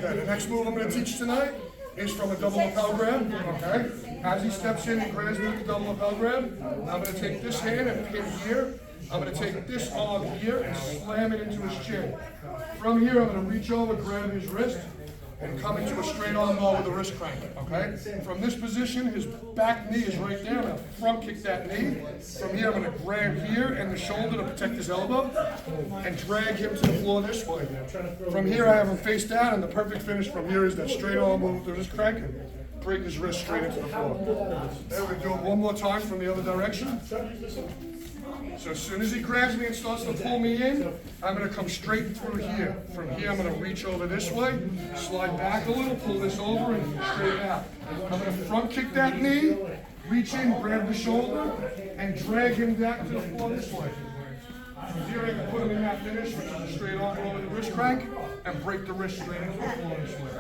Okay, the next move I'm going to teach tonight is from a double lapel grab, okay? As he steps in, he grabs me with the double lapel grab. I'm going to take this hand and pin here. I'm going to take this arm here and slam it into his chin. From here, I'm going to reach over, grab his wrist, and come into a straight arm bar with a wrist crank, okay? From this position, his back knee is right there. I'm going to front kick that knee. From here, I'm going to grab here and the shoulder to protect his elbow and drag him to the floor this way. From here, I have him face down, and the perfect finish from here is that straight arm move with the wrist crank and break his wrist straight into the floor. There we do it one more time from the other direction. So as soon as he grabs me and starts to pull me in, I'm going to come straight through here. From here, I'm going to reach over this way, slide back a little, pull this over, and straight out. I'm going to front kick that knee, reach in, grab the shoulder, and drag him back to the floor this way. From here, I can put him in that finish, which is a straight arm over the wrist crank, and break the wrist straight into the floor this way.